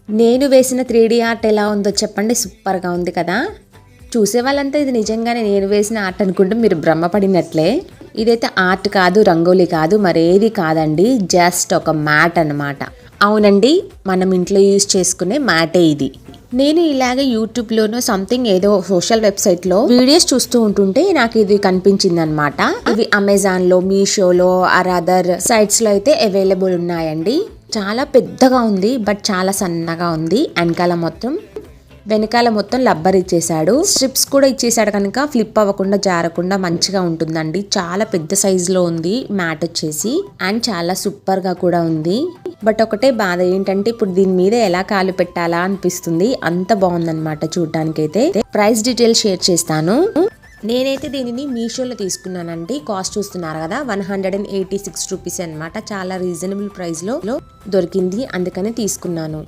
నేను వేసిన 3D art ఎలా ఉందో చెప్పండి. సూపర్గా ఉంది కదా. చూసే వాళ్ళంతా ఇది నిజంగానే నేను వేసిన ఆర్ట్ అనుకుంటే మీరు భ్రమపడినట్లే. ఇదైతే ఆర్ట్ కాదు, రంగోలీ కాదు, మరేది కాదండి. జస్ట్ ఒక మ్యాట్ అన్నమాట. అవునండి, మనం ఇంట్లో యూజ్ చేసుకునే మ్యాటే ఇది. నేను ఇలాగే యూట్యూబ్లోనో సంథింగ్ ఏదో సోషల్ వెబ్సైట్లో వీడియోస్ చూస్తూ ఉంటుంటే నాకు ఇది కనిపించింది అనమాట. ఇవి అమెజాన్లో, మీషోలో ఆర్ అదర్ సైట్స్లో అయితే అవైలబుల్ ఉన్నాయండి. చాలా పెద్దగా ఉంది, బట్ చాలా సన్నగా ఉంది. వెనకాల మొత్తం లబ్బర్ ఇచ్చేసాడు. స్ట్రిప్స్ కూడా ఇచ్చేసాడు కనుక ఫ్లిప్ అవ్వకుండా జారకుండా మంచిగా ఉంటుందండి. చాలా పెద్ద సైజులో ఉంది మ్యాట్ వచ్చేసి. అండ్ చాలా సూపర్ గా కూడా ఉంది. బట్ ఒకటే బాధ ఏంటంటే ఇప్పుడు దీని మీద ఎలా కాలు పెట్టాలా అనిపిస్తుంది. అంత బాగుందన్నమాట చూడటానికైతే. ప్రైస్ డీటెయిల్స్ షేర్ చేస్తాను. నేనైతే దీనిని మీషోలో తీసుకున్నానండి. కాస్ట్ చూస్తున్నారు కదా, 186 రూపీస్ అనమాట. చాలా రీజనబుల్ ప్రైస్ లో దొరికింది, అందుకని తీసుకున్నాను.